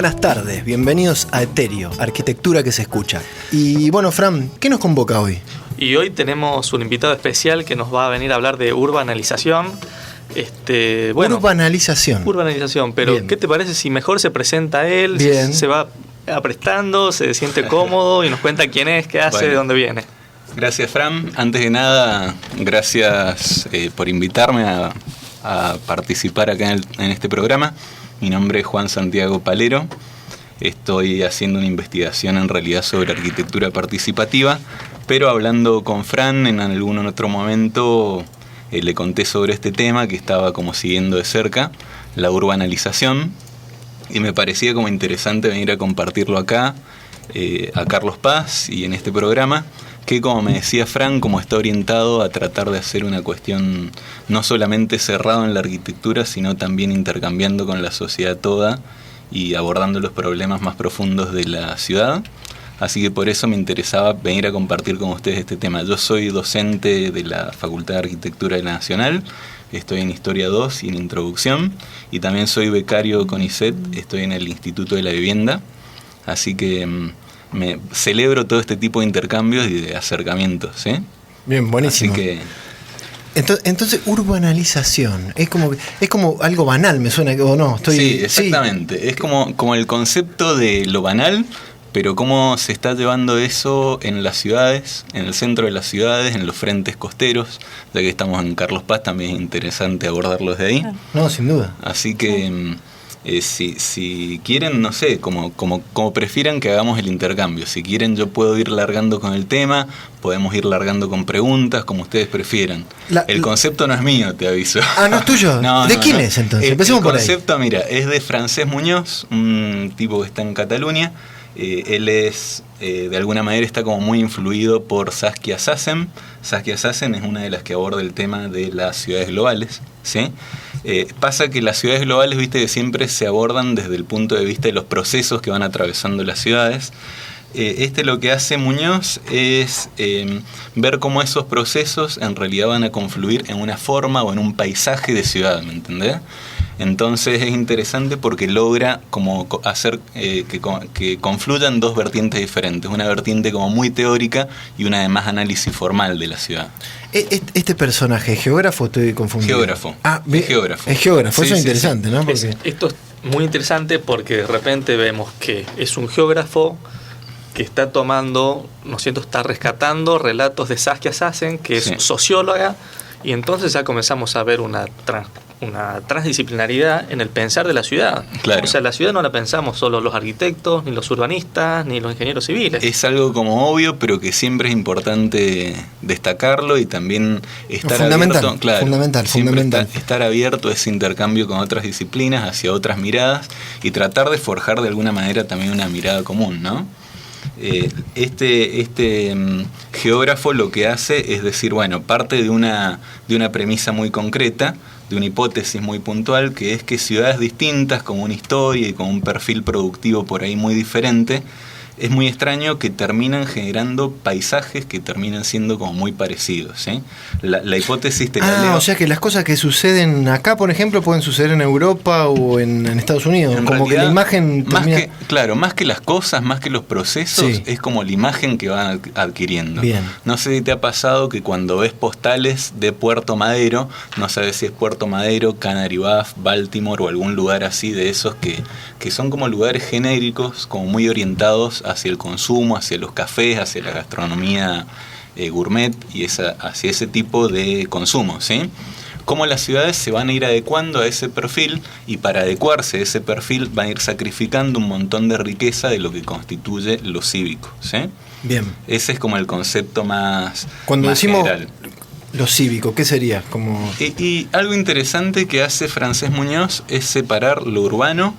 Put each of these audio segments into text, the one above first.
buenas tardes, bienvenidos a Etéreo, arquitectura que se escucha. Y bueno, Fran, ¿qué nos convoca hoy? Y hoy tenemos un invitado especial que nos va a venir a hablar de urbanalización. Urbanización, pero bien. ¿Qué te parece si mejor se presenta él? Bien. Se va aprestando, se siente cómodo y nos cuenta quién es, qué hace, de dónde viene. Gracias, Fran. Antes de nada, gracias por invitarme a participar acá en este programa. Mi nombre es Juan Santiago Palero. Estoy haciendo una investigación en realidad sobre arquitectura participativa, pero hablando con Fran en algún otro momento le conté sobre este tema que estaba como siguiendo de cerca, la urbanalización, y me parecía como interesante venir a compartirlo acá, a Carlos Paz y en este programa, que como me decía Fran, como está orientado a tratar de hacer una cuestión no solamente cerrado en la arquitectura, sino también intercambiando con la sociedad toda y abordando los problemas más profundos de la ciudad. Así que por eso me interesaba venir a compartir con ustedes este tema. Yo soy docente de la Facultad de Arquitectura de la Nacional, estoy en Historia 2 y en Introducción, y también soy becario CONICET, estoy en el Instituto de la Vivienda, así que me celebro todo este tipo de intercambios y de acercamientos, ¿sí? Bien, buenísimo. Así que entonces urbanalización es como algo banal, me suena, o no, sí, exactamente. Sí. Es como el concepto de lo banal, pero cómo se está llevando eso en las ciudades, en el centro de las ciudades, en los frentes costeros. Ya que estamos en Carlos Paz, también es interesante abordarlo desde ahí. No, sin duda. Así que si quieren, no sé, como prefieran que hagamos el intercambio. Si quieren, yo puedo ir largando con el tema, podemos ir largando con preguntas, como ustedes prefieran. El concepto no es mío, te aviso. Ah, ¿no es tuyo? ¿De quién es entonces? Empecemos por ahí. El concepto, mira, es de Francesc Muñoz, un tipo que está en Cataluña. Él es, de alguna manera, está como muy influido por Saskia Sassen. Saskia Sassen es una de las que aborda el tema de las ciudades globales, ¿sí? Pasa que las ciudades globales, viste, que siempre se abordan desde el punto de vista de los procesos que van atravesando las ciudades. Lo que hace Muñoz es ver cómo esos procesos en realidad van a confluir en una forma o en un paisaje de ciudad, ¿me entendés? Entonces es interesante porque logra como hacer que confluyan dos vertientes diferentes, una vertiente como muy teórica y una de más análisis formal de la ciudad. Este personaje, ¿geógrafo? Estoy confundido. Geógrafo. Es geógrafo. Es geógrafo, sí, eso es interesante, sí. ¿No? Porque esto es muy interesante porque de repente vemos que es un geógrafo que está tomando, ¿no es cierto?, está rescatando relatos de Saskia Sassen, que es socióloga, y entonces ya comenzamos a ver una transdisciplinaridad en el pensar de la ciudad. Claro. O sea, la ciudad no la pensamos solo los arquitectos, ni los urbanistas, ni los ingenieros civiles. Es algo como obvio, pero que siempre es importante destacarlo y también estar abierto. Claro, fundamental. Estar abierto a ese intercambio con otras disciplinas, hacia otras miradas, y tratar de forjar de alguna manera también una mirada común, ¿no? Geógrafo lo que hace es decir, bueno, parte de una premisa muy concreta, de una hipótesis muy puntual, que es que ciudades distintas, con una historia y con un perfil productivo por ahí muy diferente, es muy extraño que terminan generando paisajes que terminan siendo como muy parecidos, ¿sí? La hipótesis te la leo. O sea que las cosas que suceden acá, por ejemplo, pueden suceder en Europa o en Estados Unidos. En como realidad, que la imagen más que las cosas, más que los procesos, es como la imagen que van adquiriendo. Bien. No sé si te ha pasado que cuando ves postales de Puerto Madero, no sabes si es Puerto Madero, Canary Wharf, Baltimore o algún lugar así de esos que son como lugares genéricos, como muy orientados hacia el consumo, hacia los cafés, hacia la gastronomía gourmet y hacia ese tipo de consumo, ¿sí? Cómo las ciudades se van a ir adecuando a ese perfil, y para adecuarse a ese perfil van a ir sacrificando un montón de riqueza de lo que constituye lo cívico, ¿sí? Bien. Ese es como el concepto más Cuando decimos general. Lo cívico, ¿qué sería? Y algo interesante que hace Francesc Muñoz es separar lo urbano,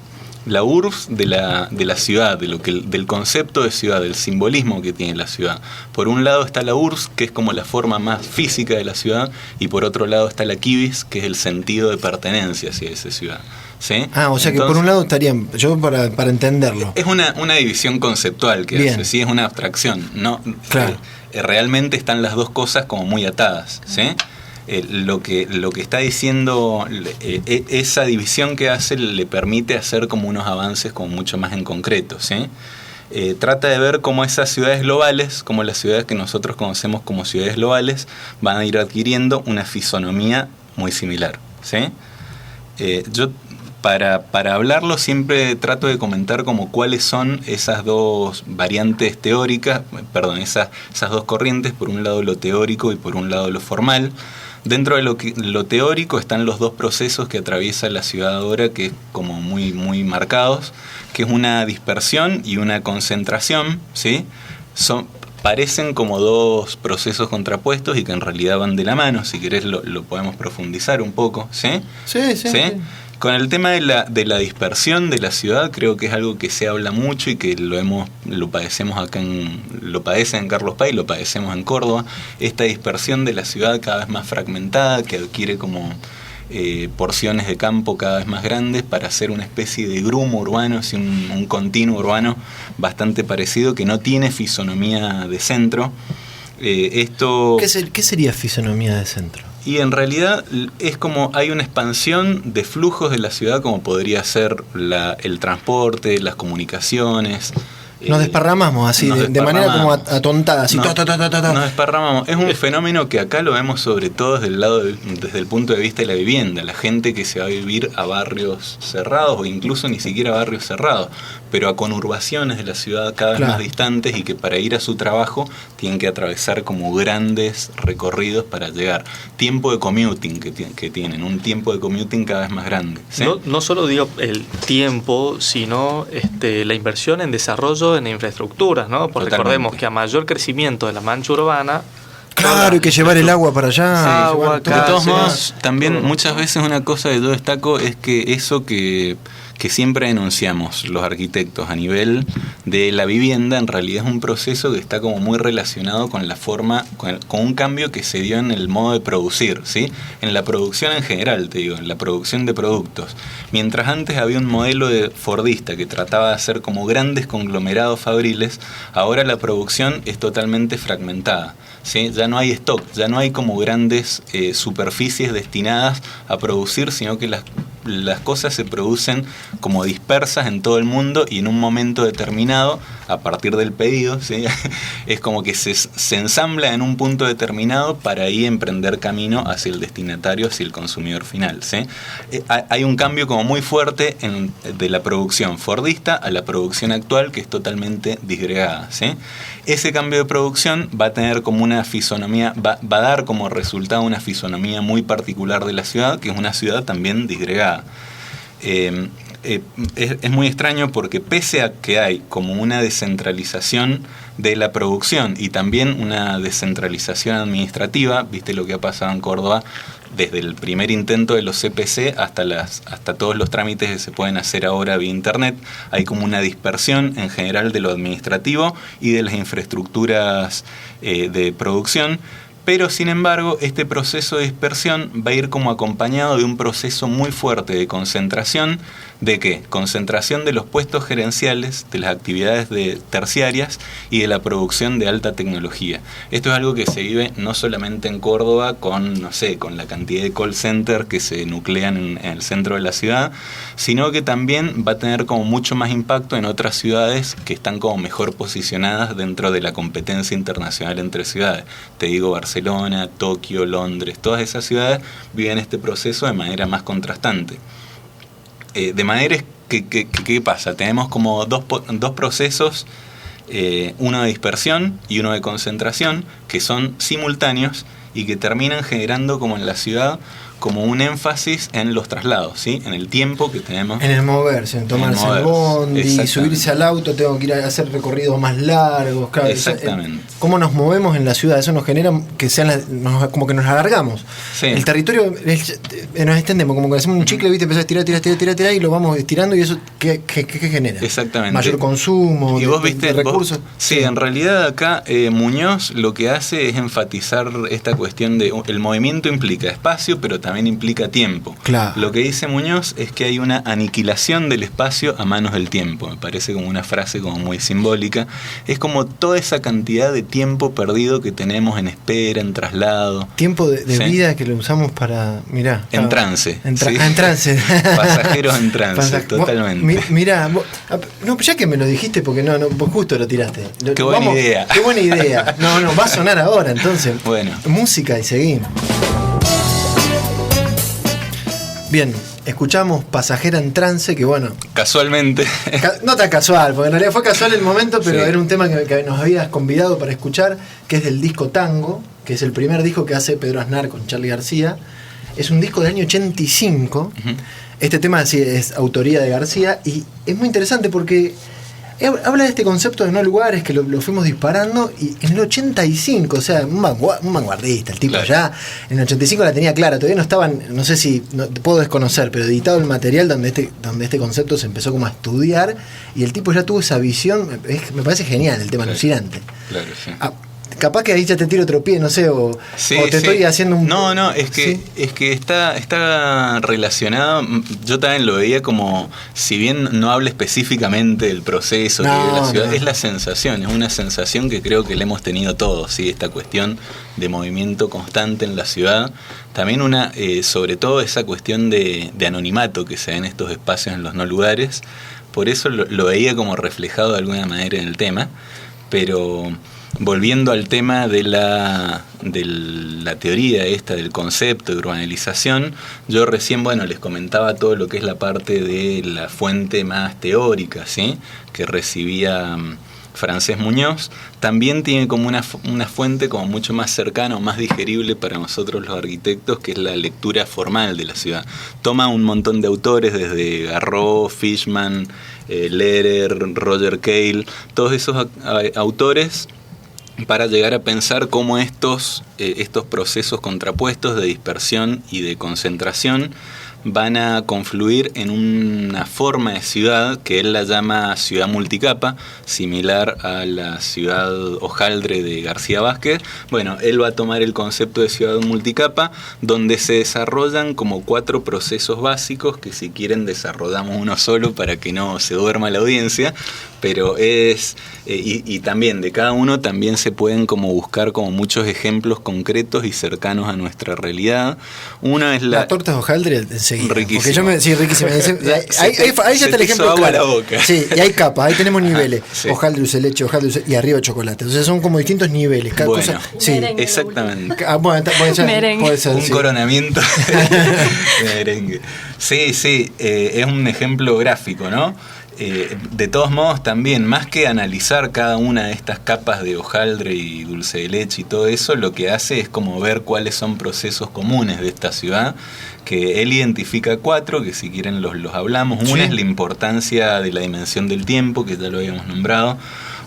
la URBS de la ciudad, del concepto de ciudad, del simbolismo que tiene la ciudad. Por un lado está la URBS, que es como la forma más física de la ciudad, y por otro lado está la Quibis, que es el sentido de pertenencia hacia esa ciudad, ¿sí? O sea que por un lado estarían, yo para entenderlo. Es una división conceptual que hace, ¿sí? Es una abstracción, ¿no? Claro. Realmente están las dos cosas como muy atadas, ¿sí? lo que está diciendo, esa división que hace le permite hacer como unos avances como mucho más en concreto, ¿sí? Trata de ver cómo esas ciudades globales, como las ciudades que nosotros conocemos como ciudades globales, van a ir adquiriendo una fisonomía muy similar, ¿sí? Yo para hablarlo siempre trato de comentar como cuáles son esas dos variantes teóricas, esas dos corrientes, por un lado lo teórico y por un lado lo formal. Dentro de lo teórico están los dos procesos que atraviesa la ciudad ahora, que es como muy, muy marcados, que es una dispersión y una concentración, ¿sí? Parecen como dos procesos contrapuestos y que en realidad van de la mano. Si querés lo podemos profundizar un poco, ¿sí? Sí. Con el tema de la dispersión de la ciudad, creo que es algo que se habla mucho y que lo padecemos lo padecen en Carlos Paz y lo padecemos en Córdoba. Esta dispersión de la ciudad cada vez más fragmentada, que adquiere como porciones de campo cada vez más grandes para hacer una especie de grumo urbano, así un continuo urbano bastante parecido, que no tiene fisonomía de centro. ¿Qué sería fisonomía de centro? Y en realidad es como hay una expansión de flujos de la ciudad, como podría ser el transporte, las comunicaciones. Nos desparramamos así, de manera como atontada, así. Nos desparramamos. Es un fenómeno que acá lo vemos sobre todo desde el punto de vista de la vivienda. La gente que se va a vivir a barrios cerrados o incluso ni siquiera a barrios cerrados, pero a conurbaciones de la ciudad cada vez más distantes y que para ir a su trabajo tienen que atravesar como grandes recorridos para llegar. Tiempo de commuting que tienen, un tiempo de commuting cada vez más grande, ¿sí? No solo digo el tiempo, sino la inversión en desarrollo en infraestructuras, ¿no? Porque recordemos que a mayor crecimiento de la mancha urbana, claro, hay que llevar el agua para allá. De todos modos, también muchas veces una cosa que yo destaco es que eso que siempre denunciamos los arquitectos a nivel de la vivienda, en realidad es un proceso que está como muy relacionado con la forma, con un cambio que se dio en el modo de producir, ¿sí? En la producción en general, te digo, en la producción de productos. Mientras antes había un modelo de fordista que trataba de hacer como grandes conglomerados fabriles, ahora la producción es totalmente fragmentada, ¿sí? Ya no hay stock, ya no hay como grandes superficies destinadas a producir, sino que las cosas se producen como dispersas en todo el mundo y en un momento determinado, a partir del pedido, ¿sí? Es como que se ensambla en un punto determinado para ahí emprender camino hacia el destinatario, hacia el consumidor final, ¿sí? Hay un cambio como muy fuerte de la producción fordista a la producción actual, que es totalmente disgregada, ¿sí? Ese cambio de producción va a tener como una fisonomía, va a dar como resultado una fisonomía muy particular de la ciudad, que es una ciudad también disgregada. Es muy extraño porque pese a que hay como una descentralización de la producción y también una descentralización administrativa, viste lo que ha pasado en Córdoba desde el primer intento de los CPC hasta todos los trámites que se pueden hacer ahora vía internet, hay como una dispersión en general de lo administrativo y de las infraestructuras de producción. Pero, sin embargo, este proceso de dispersión va a ir como acompañado de un proceso muy fuerte de concentración. ¿De qué? Concentración de los puestos gerenciales, de las actividades terciarias y de la producción de alta tecnología. Esto es algo que se vive no solamente en Córdoba con la cantidad de call centers que se nuclean en el centro de la ciudad, sino que también va a tener como mucho más impacto en otras ciudades que están como mejor posicionadas dentro de la competencia internacional entre ciudades. Te digo Barcelona, Tokio, Londres, todas esas ciudades viven este proceso de manera más contrastante. De manera que ¿qué pasa? Tenemos como dos procesos, uno de dispersión y uno de concentración, que son simultáneos y que terminan generando como en la ciudad como un énfasis en los traslados, ¿sí? En el tiempo que tenemos. En el moverse, en tomarse el bondi, subirse al auto, tengo que ir a hacer recorridos más largos. Claro, exactamente. Cómo nos movemos en la ciudad, eso nos genera que como que nos alargamos. Sí. El territorio nos extendemos, como que hacemos un chicle, ¿viste? Empezás a tirar y lo vamos estirando y eso ¿qué genera? Exactamente. Mayor consumo y vos viste, de recursos. Sí, en realidad acá Muñoz lo que hace es enfatizar esta cuestión de el movimiento implica espacio, pero también implica tiempo. Claro. Lo que dice Muñoz es que hay una aniquilación del espacio a manos del tiempo. Me parece como una frase como muy simbólica. Es como toda esa cantidad de tiempo perdido que tenemos en espera, en traslado. Tiempo de ¿sí? vida que lo usamos para... Mirá. En trance. ¿sí? En trance. Pasajeros en trance, totalmente. Mirá, no, ya que me lo dijiste, porque no, vos justo lo tiraste. Qué buena idea. Qué buena idea. No, va a sonar ahora, entonces. Bueno. Música y seguimos. Bien, escuchamos Pasajera en Trance, que bueno... Casualmente. No tan casual, porque en realidad fue casual el momento, pero sí. era un tema que nos habías convidado para escuchar, que es del disco Tango, que es el primer disco que hace Pedro Aznar con Charly García. Es un disco del año 85. Uh-huh. Este tema sí es autoría de García y es muy interesante porque habla de este concepto de no lugares que lo fuimos disparando, y en el 85, o sea, un vanguardista, el tipo. Claro. Ya en el 85 la tenía clara, todavía no estaban, no sé si, no, te puedo desconocer, pero editado el material donde este concepto se empezó como a estudiar, y el tipo ya tuvo esa visión. Me parece genial el tema, claro. Alucinante. Claro, sí. Capaz que ahí ya te tiro otro pie, no sé, o te estoy haciendo un... No, es que, ¿sí? Es que está relacionado. Yo también lo veía como, si bien no habla específicamente del proceso de la ciudad, es la sensación, es una sensación que creo que la hemos tenido todos, ¿sí? Esta cuestión de movimiento constante en la ciudad. También sobre todo esa cuestión de anonimato que se da en estos espacios, en los no lugares. Por eso lo veía como reflejado de alguna manera en el tema, pero... Volviendo al tema de la teoría esta del concepto de urbanización, yo recién, les comentaba todo lo que es la parte de la fuente más teórica, ¿sí? Que recibía Francés Muñoz. También tiene como una fuente como mucho más cercana o más digerible para nosotros los arquitectos, que es la lectura formal de la ciudad. Toma un montón de autores, desde Garreau, Fishman, Lehrer, Roger Cale, todos esos autores, para llegar a pensar cómo estos procesos contrapuestos de dispersión y de concentración van a confluir en una forma de ciudad que él la llama ciudad multicapa, similar a la ciudad hojaldre de García Vázquez. Bueno, él va a tomar el concepto de ciudad multicapa, donde se desarrollan como 4 procesos básicos, que si quieren desarrollamos uno solo para que no se duerma la audiencia, pero y también de cada uno también se pueden como buscar como muchos ejemplos concretos y cercanos a nuestra realidad. Uno es la torta de hojaldre enseguida. Riquísimo. Riquísimo. Ahí ya está el ejemplo claro. Sí, y hay capas, ahí tenemos niveles. Sí. Hojaldre, dulce de leche, hojaldre, y arriba chocolate. Entonces son como distintos niveles. Cada cosa. Sí, merengue, exactamente. Puede ser, un sí. Coronamiento de merengue. Sí, es un ejemplo gráfico, ¿no? De todos modos, también, más que analizar cada una de estas capas de hojaldre y dulce de leche y todo eso, lo que hace es como ver cuáles son procesos comunes de esta ciudad, que él identifica 4, que si quieren los hablamos. Una es la importancia de la dimensión del tiempo, que ya lo habíamos nombrado.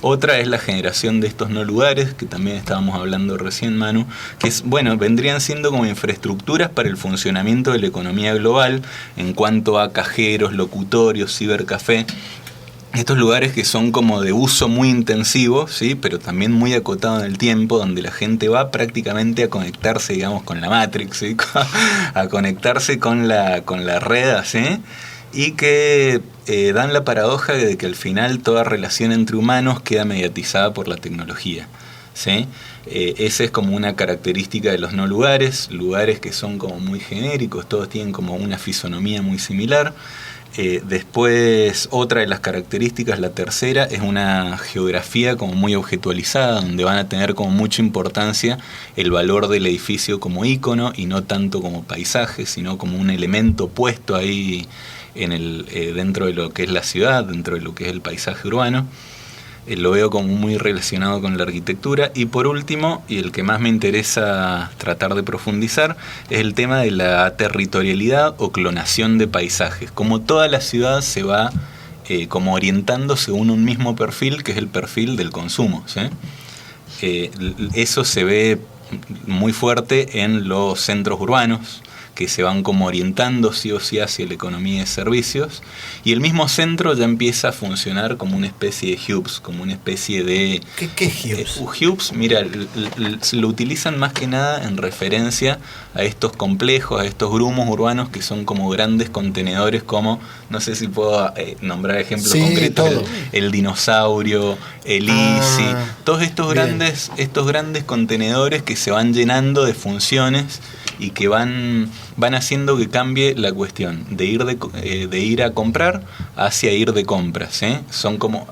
Otra es la generación de estos no lugares, que también estábamos hablando recién, Manu, que vendrían siendo como infraestructuras para el funcionamiento de la economía global en cuanto a cajeros, locutorios, cibercafé. Estos lugares que son como de uso muy intensivo, ¿sí? Pero también muy acotado en el tiempo, donde la gente va prácticamente a conectarse, digamos, con la Matrix, ¿sí? A conectarse con la red, ¿sí? Y que dan la paradoja de que al final toda relación entre humanos queda mediatizada por la tecnología, ¿sí? Esa es como una característica de los no lugares que son como muy genéricos, todos tienen como una fisonomía muy similar. Después, otra de las características, la tercera, es una geografía como muy objetualizada, donde van a tener como mucha importancia el valor del edificio como ícono y no tanto como paisaje, sino como un elemento puesto ahí dentro de lo que es la ciudad, dentro de lo que es el paisaje urbano. Lo veo como muy relacionado con la arquitectura. Y por último, y el que más me interesa tratar de profundizar, es el tema de la territorialidad o clonación de paisajes. Como toda la ciudad se va como orientando según un mismo perfil, que es el perfil del consumo, ¿sí? Eso se ve muy fuerte en los centros urbanos, que se van como orientando sí o sí hacia la economía de servicios, y el mismo centro ya empieza a funcionar como una especie de hubs, como una especie de... ¿Qué es hubs? Hubs, mira, lo utilizan más que nada en referencia a estos complejos, a estos grumos urbanos que son como grandes contenedores, como, no sé si puedo nombrar ejemplos concretos, el dinosaurio, el Easy, todos estos grandes contenedores que se van llenando de funciones y que van haciendo que cambie la cuestión de ir a comprar hacia ir de compras, ¿eh? Son como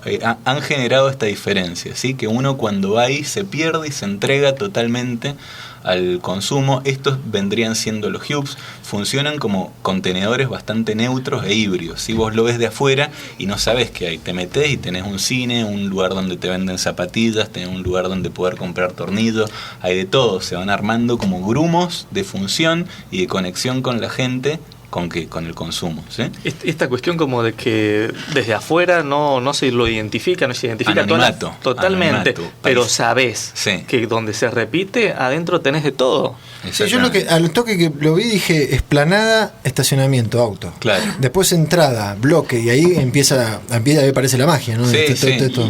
han generado esta diferencia, ¿sí? Que uno cuando va ahí se pierde y se entrega totalmente al consumo. Estos vendrían siendo los hubs, funcionan como contenedores bastante neutros e híbridos. Si vos lo ves de afuera y no sabes qué hay, te metés y tenés un cine, un lugar donde te venden zapatillas, tenés un lugar donde poder comprar tornillos, hay de todo, se van armando como grumos de función y de conexión con la gente, con el consumo, ¿sí? Esta cuestión como de que desde afuera no se lo identifica, no se identifica anonimato, totalmente, pero sabés que donde se repite, adentro tenés de todo. Sí, yo al toque que lo vi dije explanada, estacionamiento, auto. Claro. Después entrada, bloque, y ahí empieza ahí aparece la magia, ¿no?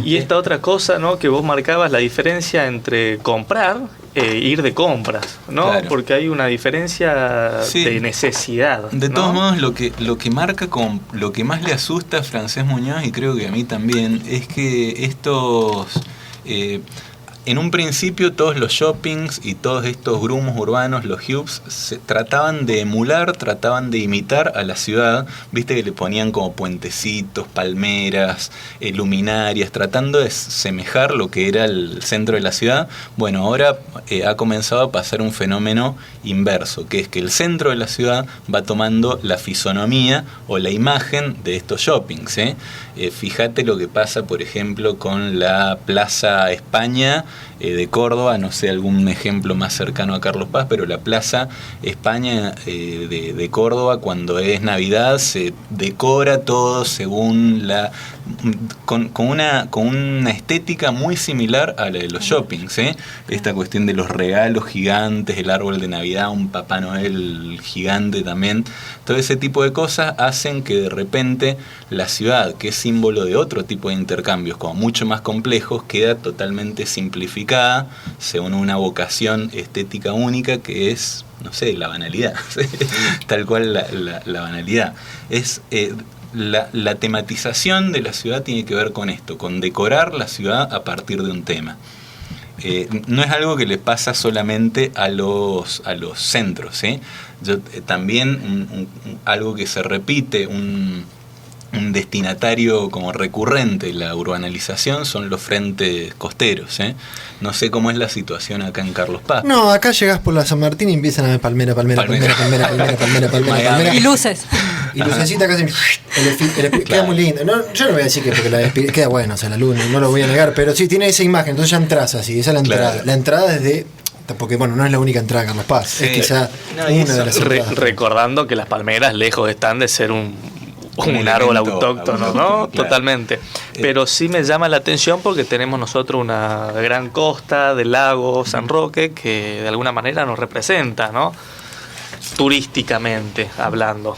Y esta otra cosa, ¿no? Que vos marcabas la diferencia entre comprar e ir de compras, ¿no? Claro. Porque hay una diferencia de necesidad. De todos modos, lo que marca lo que más le asusta a Francés Muñoz, y creo que a mí también, es que estos en un principio todos los shoppings y todos estos grumos urbanos, los hubs, se trataban de emular, trataban de imitar a la ciudad. Viste que le ponían como puentecitos, palmeras, luminarias, tratando de semejar lo que era el centro de la ciudad. Bueno, ahora ha comenzado a pasar un fenómeno inverso, que es que el centro de la ciudad va tomando la fisonomía o la imagen de estos shoppings, ¿eh? Fíjate lo que pasa, por ejemplo, con la Plaza España de Córdoba, no sé, algún ejemplo más cercano a Carlos Paz, pero la Plaza España de Córdoba, cuando es Navidad, se decora todo según con una estética muy similar a la de los shoppings, ¿eh? Esta cuestión de los regalos gigantes, el árbol de Navidad, un Papá Noel gigante también, todo ese tipo de cosas hacen que de repente la ciudad, que es símbolo de otro tipo de intercambios como mucho más complejos, queda totalmente simplificada según una vocación estética única que es, no sé, la banalidad. Tal cual la banalidad. Es la tematización de la ciudad tiene que ver con esto, con decorar la ciudad a partir de un tema. No es algo que le pasa solamente a los centros, ¿eh? También algo que se repite, un destinatario como recurrente la urbanización son los frentes costeros, ¿eh? No sé cómo es la situación acá en Carlos Paz. No, acá llegás por la San Martín y empiezan a ver palmera. Y luces. Y lucecita casi queda muy lindo. No, yo no voy a decir que porque queda bueno, o sea, la luna, no lo voy a negar, pero sí tiene esa imagen, entonces ya entras así, esa es la entrada. Claro. La entrada desde... Porque bueno, no es la única entrada a Carlos Paz, es quizá una de las entradas. Recordando que las palmeras lejos están de ser un árbol autóctono, ¿no? Claro. Totalmente. Pero sí me llama la atención porque tenemos nosotros una gran costa del lago San Roque que de alguna manera nos representa, ¿no? Turísticamente hablando.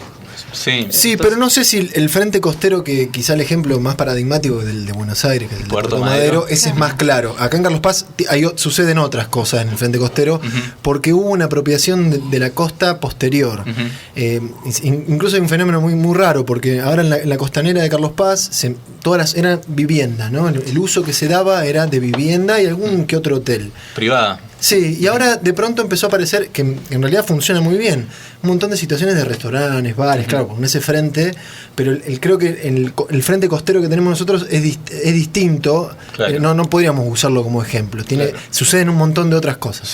Sí, entonces, pero no sé si el frente costero, que quizá el ejemplo más paradigmático del de Buenos Aires, que es el de Puerto Madero, ese es más claro. Acá en Carlos Paz suceden otras cosas en el frente costero, porque hubo una apropiación de la costa posterior. Incluso hay un fenómeno muy, muy raro, porque ahora en la costanera de Carlos Paz todas eran vivienda, ¿no? El uso que se daba era de vivienda y algún que otro hotel. Privada. Sí, y ahora de pronto empezó a aparecer, que en realidad funciona muy bien, un montón de situaciones de restaurantes, bares, claro, con ese frente, pero creo que el frente costero que tenemos nosotros es distinto, claro. No podríamos usarlo como ejemplo, suceden un montón de otras cosas.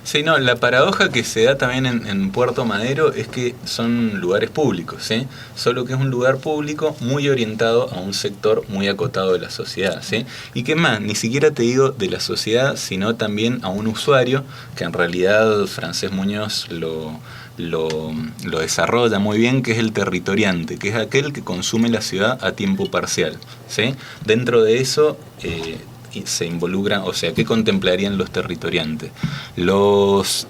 Sí, no, la paradoja que se da también en Puerto Madero es que son lugares públicos, ¿sí? Solo que es un lugar público muy orientado a un sector muy acotado de la sociedad, ¿sí? Y que más, ni siquiera te digo de la sociedad, sino también a un usuario, que en realidad Francés Muñoz lo desarrolla muy bien, que es el territoriante, que es aquel que consume la ciudad a tiempo parcial, ¿sí? Dentro de eso se involucran, o sea, ¿qué contemplarían los territoriantes? Los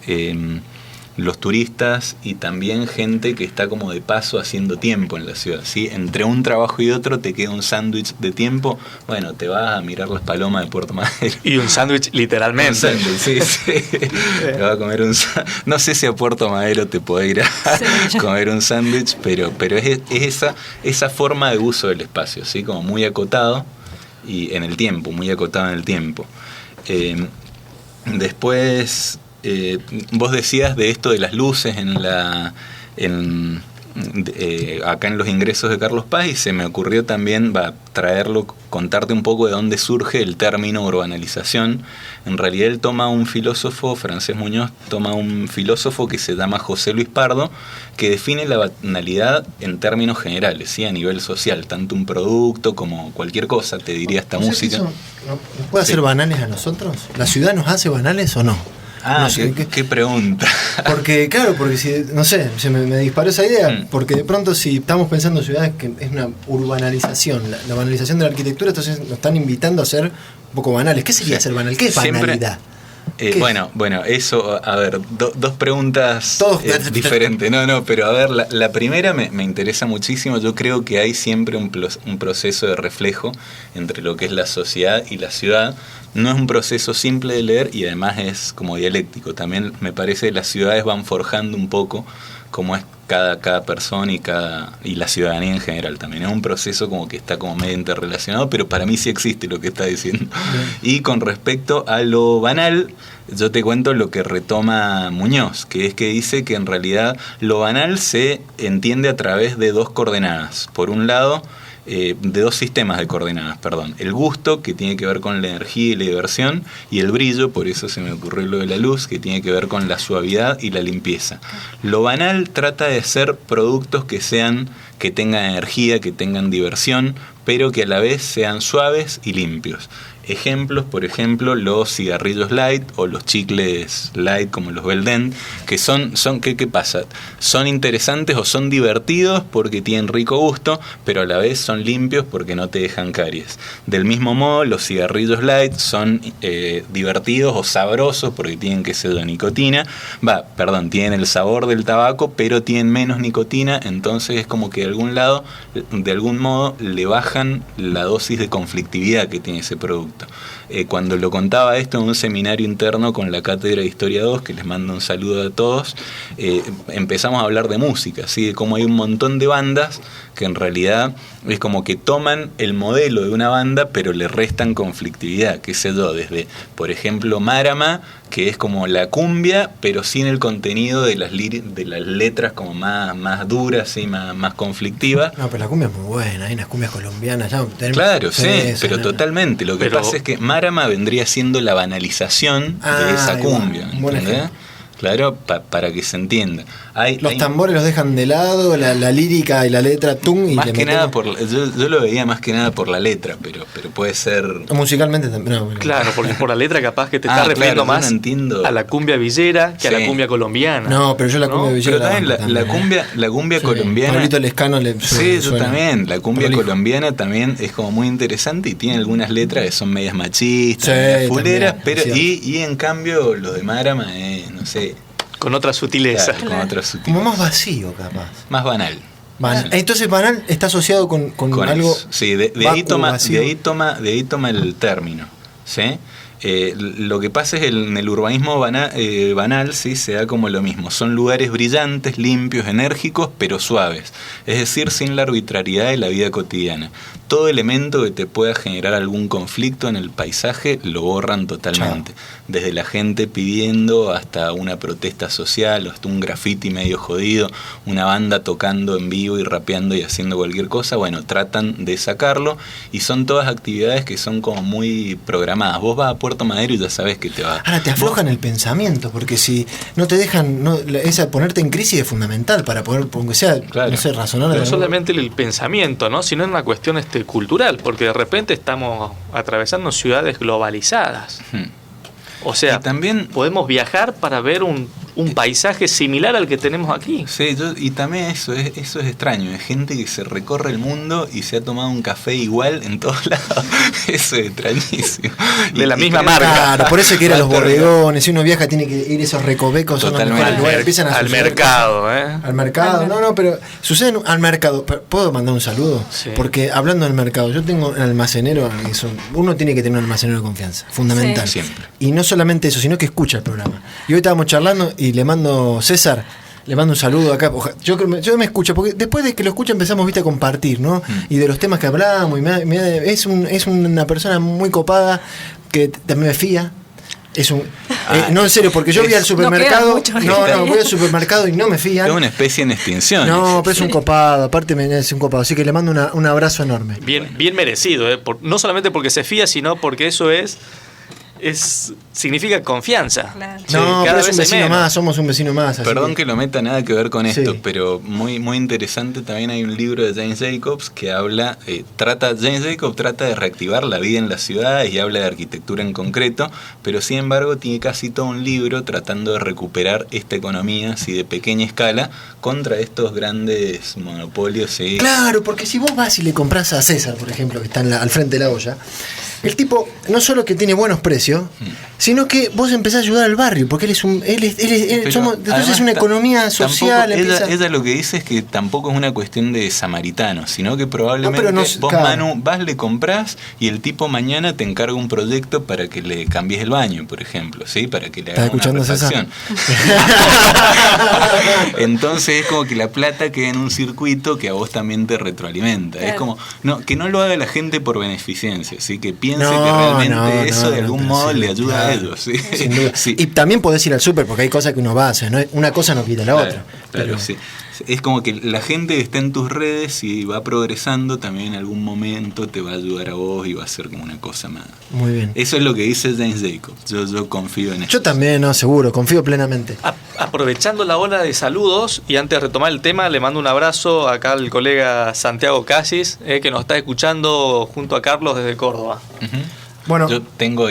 los turistas y también gente que está como de paso haciendo tiempo en la ciudad, ¿sí? Entre un trabajo y otro te queda un sándwich de tiempo, bueno, te vas a mirar las palomas de Puerto Madero. Y un sándwich literalmente. Un sándwich, sí, sí. Te vas a comer no sé si a Puerto Madero te podés ir a comer un sándwich, pero es esa forma de uso del espacio, ¿sí? Como muy acotado y en el tiempo, muy acotado en el tiempo. Después, vos decías de esto de las luces acá en los ingresos de Carlos Paz, y se me ocurrió también contarte un poco de dónde surge el término urbanalización. En realidad él Francés Muñoz toma un filósofo que se llama José Luis Pardo, que define la banalidad en términos generales, ¿sí? A nivel social, tanto un producto como cualquier cosa, te diría esta música. ¿Nos puede hacer banales a nosotros? ¿La ciudad nos hace banales o no? No sé, qué pregunta. Porque si, no sé, se me disparó esa idea, porque de pronto si estamos pensando en ciudades que es una urbanalización, la banalización de la arquitectura, entonces nos están invitando a ser un poco banales. ¿Qué sería ser banal? ¿Qué es banalidad? Bueno, eso, a ver, dos preguntas diferentes. No, pero a ver, la primera me interesa muchísimo. Yo creo que hay siempre un proceso de reflejo entre lo que es la sociedad y la ciudad. No es un proceso simple de leer y además es como dialéctico. También me parece que las ciudades van forjando un poco cómo es cada persona y la ciudadanía en general también. Es un proceso como que está como medio interrelacionado, pero para mí sí existe lo que está diciendo. Y con respecto a lo banal, yo te cuento lo que retoma Muñoz, que es que dice que en realidad lo banal se entiende a través de dos coordenadas. Por un lado, de dos sistemas de coordenadas, perdón. El gusto, que tiene que ver con la energía y la diversión, y el brillo, por eso se me ocurrió lo de la luz, que tiene que ver con la suavidad y la limpieza. Lo banal trata de ser productos que tengan energía, que tengan diversión, pero que a la vez sean suaves y limpios. Ejemplos, por ejemplo, los cigarrillos light o los chicles light como los Belden, que son ¿qué pasa? Son interesantes o son divertidos porque tienen rico gusto, pero a la vez son limpios porque no te dejan caries. Del mismo modo, los cigarrillos light son divertidos o sabrosos porque tienen de nicotina. Tienen el sabor del tabaco, pero tienen menos nicotina, entonces es como que de algún modo le bajan la dosis de conflictividad que tiene ese producto. Cuando lo contaba esto en un seminario interno con la Cátedra de Historia 2, que les mando un saludo a todos, empezamos a hablar de música, ¿sí? De cómo hay un montón de bandas que en realidad es como que toman el modelo de una banda pero le restan conflictividad, qué sé yo, desde, por ejemplo, Márama, que es como la cumbia, pero sin el contenido de las letras como más duras y más conflictivas. No, pero la cumbia es muy buena, hay unas cumbias colombianas. Claro, sí, pero totalmente. Lo que pasa es que Márama vendría siendo la banalización de esa cumbia, ¿entendés? Claro, para que se entienda. Los tambores los dejan de lado, la lírica y la letra, y más que nada yo lo veía más que nada por la letra, pero puede ser musicalmente también. Claro, porque por la letra capaz que te está refiriendo más a la cumbia villera que a la cumbia colombiana. No, pero yo la cumbia villera. Pero también la cumbia colombiana. Pablito Lescano yo también. La cumbia colombiana también es como muy interesante y tiene algunas letras que son medias machistas, medias fuleras, pero y en cambio los de Márama, no sé. Con otra sutileza. Claro, con otra sutileza. Como más vacío, capaz. Más banal. Entonces banal está asociado con algo. Eso. Sí, de ahí toma el término. ¿Sí? Lo que pasa es que en el urbanismo banal sí se da como lo mismo. Son lugares brillantes, limpios, enérgicos, pero suaves. Es decir, sin la arbitrariedad de la vida cotidiana. Todo elemento que te pueda generar algún conflicto en el paisaje lo borran totalmente. Desde la gente pidiendo hasta una protesta social, hasta un graffiti medio jodido, una banda tocando en vivo y rapeando y haciendo cualquier cosa, bueno, tratan de sacarlo y son todas actividades que son como muy programadas. Vos vas a Puerto Madero y ya sabés que te va. Ahora te aflojan el pensamiento, porque si no te dejan, esa ponerte en crisis es fundamental para poder, aunque sea, claro, no sé, razonar. No solamente el pensamiento, ¿no? Sino en una cuestión cultural, porque de repente estamos atravesando ciudades globalizadas. O sea, también podemos viajar para ver un un paisaje similar al que tenemos aquí. Sí, y también eso es extraño. Hay gente que se recorre el mundo y se ha tomado un café igual en todos lados. Eso es extrañísimo. De la misma marca. Claro, por eso es que eran los bodegones. Si uno viaja tiene que ir a esos recovecos. Totalmente. Al mercado, Al mercado. No, pero sucede al mercado. ¿Puedo mandar un saludo? Sí. Porque hablando del mercado, yo tengo un almacenero. Uno tiene que tener un almacenero de confianza. Fundamental. Sí. Siempre. Y no solamente eso, sino que escucha el programa. Y hoy estábamos charlando y le mando César. Le mando un saludo acá. Yo me escucho, porque después de que lo escucho empezamos, viste, a compartir, ¿no? Y de los temas que hablamos. Y es una persona muy copada que también me fía. No, en serio, porque yo voy al supermercado. Voy al supermercado y no me fían. Es una especie en extinción. No, pero es un copado. Aparte, es un copado. Así que le mando un abrazo enorme. Bien merecido, no solamente porque se fía, sino porque eso significa confianza. Claro. Sí, no, pero es un vecino más, somos un vecino más. Perdón que lo meta, nada que ver con esto, pero muy, muy interesante. También hay un libro de James Jacobs que habla, James Jacobs trata de reactivar la vida en las ciudades y habla de arquitectura en concreto, pero sin embargo tiene casi todo un libro tratando de recuperar esta economía así de pequeña escala contra estos grandes monopolios. ¿Sí? Claro, porque si vos vas y le compras a César, por ejemplo, que está al frente de la olla, el tipo no solo que tiene buenos precios, sino que vos empezás a ayudar al barrio, porque entonces es una economía social. Ella lo que dice es que tampoco es una cuestión de samaritano, sino que probablemente vos, Manu, vas, le comprás y el tipo mañana te encarga un proyecto para que le cambies el baño, por ejemplo, ¿sí? Para que le hagas una refacción. Entonces es como que la plata queda en un circuito que a vos también te retroalimenta. Claro. Es como que no lo haga la gente por beneficencia, ¿sí? Que piense que realmente eso de algún modo le ayuda a ellos. ¿sí? Sin duda. Sí. Y también podés ir al súper, porque hay cosas que uno va a hacer, ¿no? Una cosa no quita la otra. Claro, sí. Es como que la gente está en tus redes y va progresando, también en algún momento te va a ayudar a vos y va a ser como una cosa más. Muy bien. Eso es lo que dice James Jacobs. Yo confío en eso. Yo también, seguro, confío plenamente. Aprovechando la ola de saludos y antes de retomar el tema, le mando un abrazo acá al colega Santiago Casis, que nos está escuchando junto a Carlos desde Córdoba. Uh-huh. Bueno, yo tengo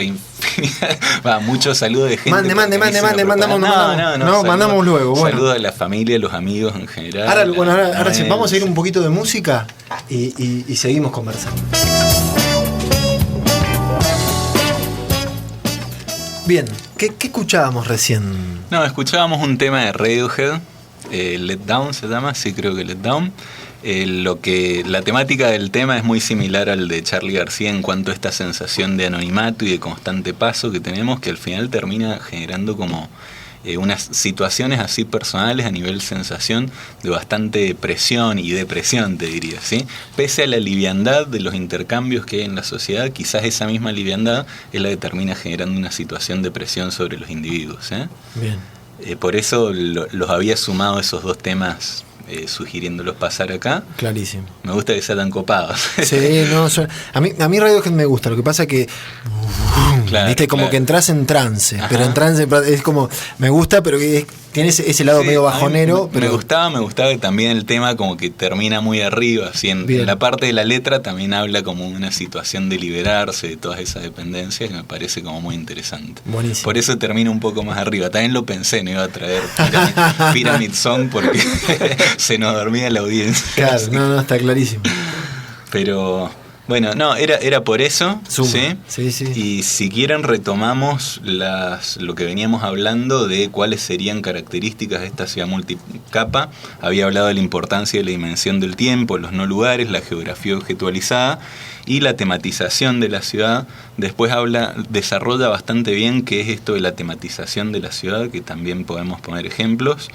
muchos saludos de gente. Mandamos luego. Bueno. Saludos a la familia, a los amigos en general. Ahora sí, vamos a ir un poquito de música y seguimos conversando. Bien, ¿qué escuchábamos recién? Escuchábamos un tema de Radiohead, Let Down se llama, sí creo que Let Down. La temática del tema es muy similar al de Charly García en cuanto a esta sensación de anonimato y de constante paso que tenemos, que al final termina generando como unas situaciones así personales a nivel sensación de bastante presión y depresión, te diría, ¿sí? Pese a la liviandad de los intercambios que hay en la sociedad, quizás esa misma liviandad es la que termina generando una situación de presión sobre los individuos. Bien. Por eso los había sumado esos dos temas, sugiriéndolos pasar acá. Clarísimo. Me gusta que sean tan copados. Sí, a mí Radiohead me gusta, lo que pasa es que viste, como que entras en trance. Ajá. Pero en trance es como, me gusta, pero que tiene ese lado medio bajonero. Me gustaba que también el tema como que termina muy arriba, así en la parte de la letra también habla como una situación de liberarse de todas esas dependencias, que me parece como muy interesante. Buenísimo. Por eso termina un poco más arriba. También lo pensé, no iba a traer Pyramid Song porque se nos dormía la audiencia. Claro, no, está clarísimo. Pero bueno, era por eso, ¿sí? Sí. Y si quieren retomamos lo que veníamos hablando de cuáles serían características de esta ciudad multicapa. Había hablado de la importancia de la dimensión del tiempo, los no lugares, la geografía objetualizada y la tematización de la ciudad. Después desarrolla bastante bien qué es esto de la tematización de la ciudad, que también podemos poner ejemplos.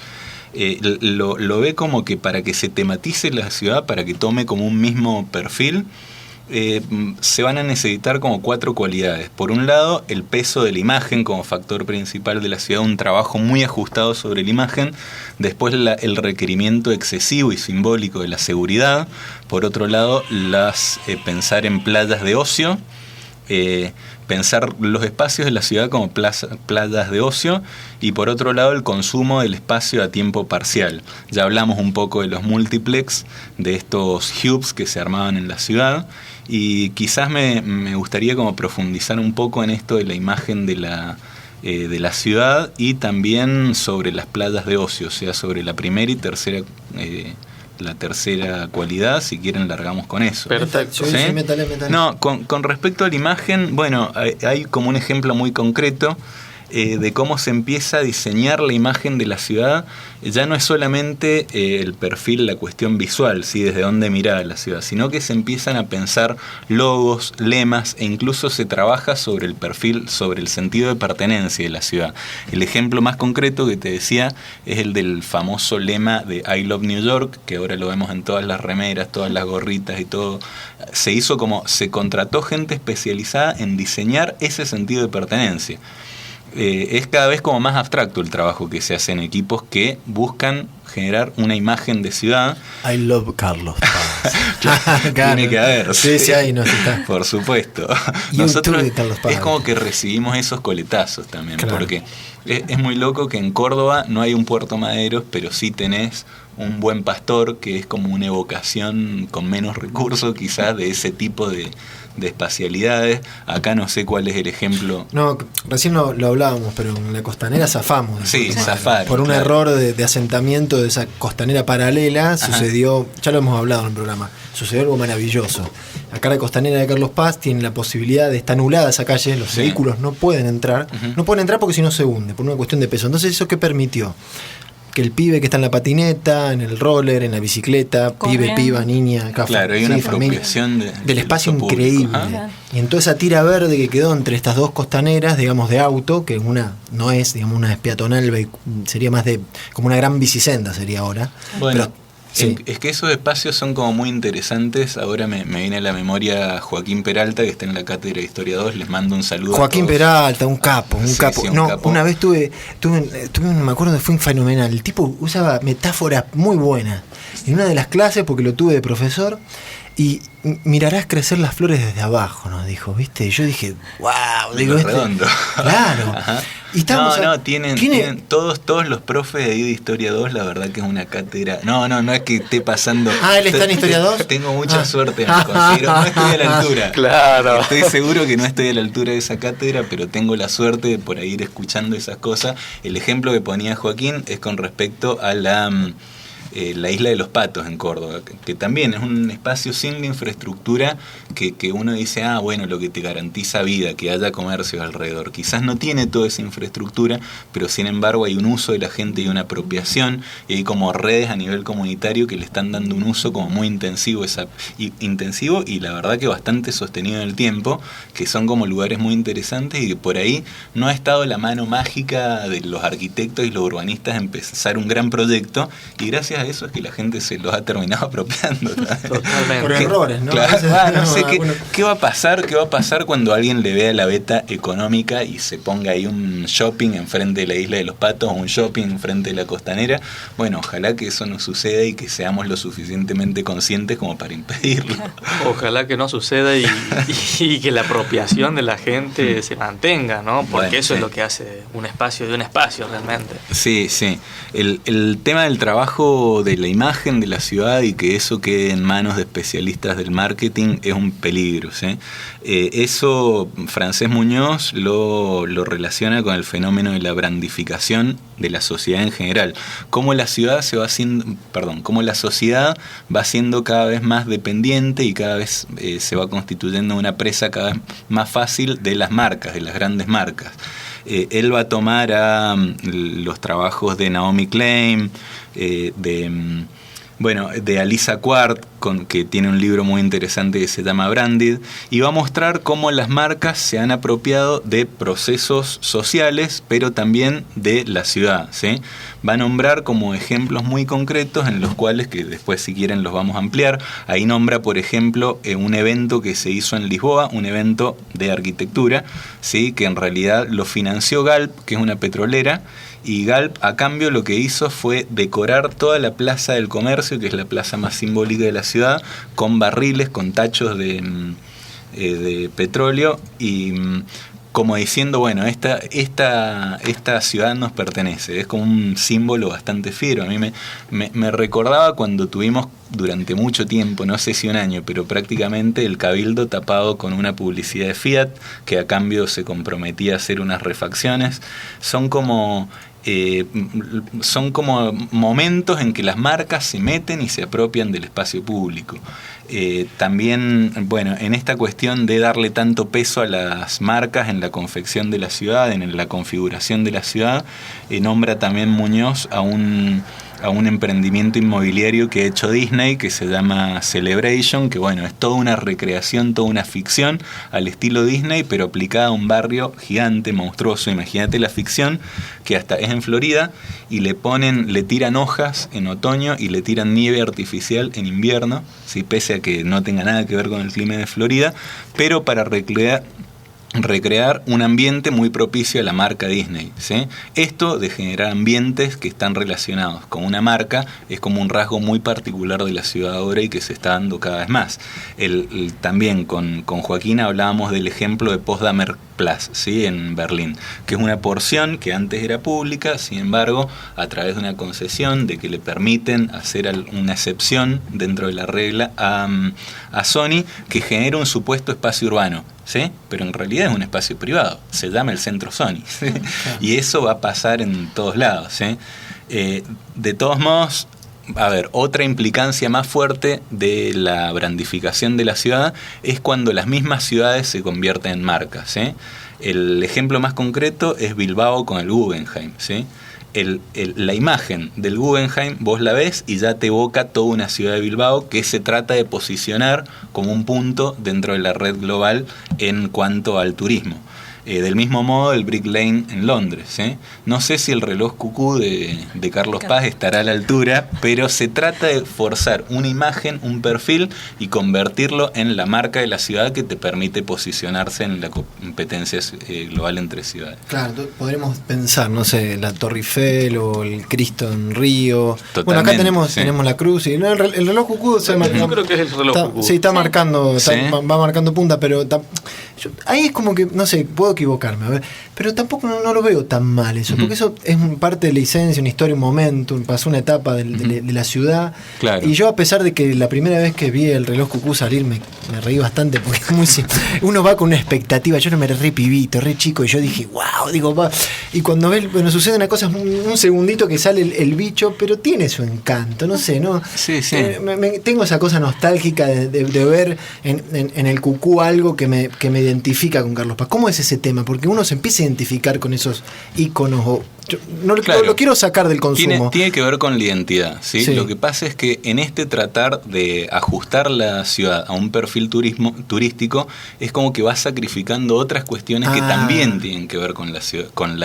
Lo ve como que para que se tematice la ciudad, para que tome como un mismo perfil, se van a necesitar como 4 cualidades. Por un lado, el peso de la imagen como factor principal de la ciudad, un trabajo muy ajustado sobre la imagen. Después el requerimiento excesivo y simbólico de la seguridad. Por otro lado, pensar en playas de ocio, pensar los espacios de la ciudad como playas de ocio, y por otro lado el consumo del espacio a tiempo parcial. Ya hablamos un poco de los multiplex, de estos hubs que se armaban en la ciudad, y quizás me gustaría como profundizar un poco en esto de la imagen de la de la ciudad, y también sobre las playas de ocio, o sea, sobre la primera y tercera la tercera cualidad. Si quieren largamos con eso. Perfecto. ¿Sí? Métale. No, con respecto a la imagen, bueno, hay como un ejemplo muy concreto de cómo se empieza a diseñar la imagen de la ciudad. Ya no es solamente el perfil, la cuestión visual, ¿sí? Desde dónde mirar la ciudad, sino que se empiezan a pensar logos, lemas, e incluso se trabaja sobre el perfil, sobre el sentido de pertenencia de la ciudad. El ejemplo más concreto que te decía es el del famoso lema de I Love New York, que ahora lo vemos en todas las remeras, todas las gorritas y todo. Se contrató gente especializada en diseñar ese sentido de pertenencia. Es cada vez como más abstracto el trabajo que se hace en equipos que buscan generar una imagen de ciudad. I love Carlos Paz. Claro, tiene que haber. Sí, ahí no está. Por supuesto. Nosotros es como que recibimos esos coletazos también, claro. Porque es muy loco que en Córdoba no hay un Puerto Maderos, pero sí tenés un Buen Pastor, que es como una evocación con menos recursos quizás de ese tipo de espacialidades. Acá no sé cuál es el ejemplo. No, recién lo hablábamos, pero en la costanera zafamos. Sí, zafaron. Por un error de asentamiento de esa costanera paralela. Ajá. Sucedió, ya lo hemos hablado en el programa, sucedió algo maravilloso. Acá la costanera de Carlos Paz tiene la posibilidad de, está anulada esa calle, los vehículos no pueden entrar. No pueden entrar porque si no se hunde, por una cuestión de peso. Entonces, ¿eso qué permitió? Que el pibe que está en la patineta, en el roller, en la bicicleta, pibe, piba, niña, café, claro, hay una apropiación del espacio increíble. Y en toda esa tira verde que quedó entre estas dos costaneras, digamos, de auto, que una no es, digamos, una peatonal, sería más de como una gran bicisenda sería ahora. Bueno, pero, sí. Es que esos espacios son como muy interesantes. Ahora me viene a la memoria Joaquín Peralta, que está en la cátedra de Historia 2. Les mando un saludo. Joaquín Peralta, un capo, un capo. Sí, no, capo. Una vez tuve, me acuerdo que fue fenomenal. El tipo usaba metáforas muy buenas. En una de las clases, porque lo tuve de profesor, y mirarás crecer las flores desde abajo, nos dijo, ¿viste? Y yo dije, wow, digo, redondo. Claro. Ajá. Y estamos tienen todos los profes de ahí de Historia 2, la verdad que es una cátedra. No es que esté pasando. ¿Él está en Historia 2? Tengo mucha suerte, me considero. No estoy a la altura. Claro. Estoy seguro que no estoy a la altura de esa cátedra, pero tengo la suerte de por ahí ir escuchando esas cosas. El ejemplo que ponía Joaquín es con respecto a la Isla de los Patos en Córdoba, que también es un espacio sin la infraestructura que uno dice, bueno, lo que te garantiza vida, que haya comercios alrededor. Quizás no tiene toda esa infraestructura, pero sin embargo hay un uso de la gente y una apropiación, y hay como redes a nivel comunitario que le están dando un uso como muy intensivo y la verdad que bastante sostenido en el tiempo, que son como lugares muy interesantes y que por ahí no ha estado la mano mágica de los arquitectos y los urbanistas en empezar un gran proyecto, y gracias a eso es que la gente se los ha terminado apropiando. Totalmente. Por errores, ¿no? Claro, no sé qué va a pasar cuando alguien le vea la beta económica y se ponga ahí un shopping enfrente de la Isla de los Patos o un shopping enfrente de la costanera. Bueno, ojalá que eso no suceda y que seamos lo suficientemente conscientes como para impedirlo. Ojalá que no suceda y que la apropiación de la gente se mantenga, ¿no? Porque bueno, eso es lo que hace un espacio de un espacio realmente. Sí. El tema del trabajo de la imagen de la ciudad y que eso quede en manos de especialistas del marketing es un peligro, ¿sí? Eso Francés Muñoz lo relaciona con el fenómeno de la brandificación de la sociedad en general. Cómo la sociedad va siendo cada vez más dependiente y cada vez se va constituyendo una presa cada vez más fácil de las marcas, de las grandes marcas. Él va a tomar los trabajos de Naomi Klein, de Alisa Quart, que tiene un libro muy interesante que se llama Branded, y va a mostrar cómo las marcas se han apropiado de procesos sociales, pero también de la ciudad, ¿sí? Va a nombrar como ejemplos muy concretos en los cuales, que después si quieren los vamos a ampliar. Ahí nombra, por ejemplo, un evento que se hizo en Lisboa, un evento de arquitectura, ¿sí? Que en realidad lo financió Galp, que es una petrolera, y Galp a cambio lo que hizo fue decorar toda la plaza del comercio, que es la plaza más simbólica de la ciudad, con barriles, con tachos de petróleo, y como diciendo, bueno, esta ciudad nos pertenece. Es como un símbolo bastante fiero. A mí me recordaba cuando tuvimos durante mucho tiempo, no sé si un año, pero prácticamente el Cabildo tapado con una publicidad de Fiat, que a cambio se comprometía a hacer unas refacciones. Son como momentos en que las marcas se meten y se apropian del espacio público. También, bueno, en esta cuestión de darle tanto peso a las marcas en la confección de la ciudad, en la configuración de la ciudad, nombra también Muñoz a un emprendimiento inmobiliario que ha hecho Disney, que se llama Celebration, que bueno, es toda una recreación, toda una ficción al estilo Disney, pero aplicada a un barrio gigante, monstruoso. Imagínate la ficción, que hasta es en Florida, y le tiran hojas en otoño y le tiran nieve artificial en invierno, ¿sí? Pese a que no tenga nada que ver con el clima de Florida, pero para recrear un ambiente muy propicio a la marca Disney, ¿sí? Esto de generar ambientes que están relacionados con una marca es como un rasgo muy particular de la ciudad ahora y que se está dando cada vez más. También con Joaquín hablábamos del ejemplo de Potsdamer Platz, ¿sí? En Berlín, que es una porción que antes era pública, sin embargo, a través de una concesión de que le permiten hacer una excepción dentro de la regla a Sony, que genera un supuesto espacio urbano, ¿sí? Pero en realidad es un espacio privado, se llama el Centro Sony, ¿sí? Y eso va a pasar en todos lados, ¿sí? De todos modos, a ver, otra implicancia más fuerte de la brandificación de la ciudad es cuando las mismas ciudades se convierten en marcas, ¿sí? El ejemplo más concreto es Bilbao con el Guggenheim, ¿sí? La imagen del Guggenheim vos la ves y ya te evoca toda una ciudad de Bilbao que se trata de posicionar como un punto dentro de la red global en cuanto al turismo. Del mismo modo el Brick Lane en Londres, ¿sí? No sé si el reloj cucú de Carlos Paz estará a la altura, pero se trata de forzar una imagen, un perfil y convertirlo en la marca de la ciudad que te permite posicionarse en la competencia global entre ciudades. Claro, podremos pensar, no sé, la Torre Eiffel o el Cristo en Río. Totalmente, bueno, acá tenemos sí. La cruz y el reloj cucú Yo creo que es el reloj cucú. Sí, está marcando, ¿Sí? Va marcando punta, pero ahí es como que, no sé, puedo equivocarme, a ver, pero tampoco no lo veo tan mal eso, porque eso es parte de la licencia, una historia, un momento, pasó una etapa de la ciudad. Claro. Y yo, a pesar de que la primera vez que vi el reloj cucú salir me reí bastante, porque es muy uno va con una expectativa. Yo no me re pibito, re chico, y yo dije, wow, digo, va. Y cuando sucede una cosa, un segundito que sale el bicho, pero tiene su encanto, no sé, ¿no? Sí. Tengo esa cosa nostálgica de ver en el cucú algo que me identifica con Carlos Paz. ¿Cómo es ese tema? Porque uno se empieza a identificar con esos íconos. Claro, lo quiero sacar del consumo. Tiene que ver con la identidad, ¿sí? Lo que pasa es que en este tratar de ajustar la ciudad a un perfil turístico es como que vas sacrificando otras cuestiones que también tienen que ver con la ciudad, con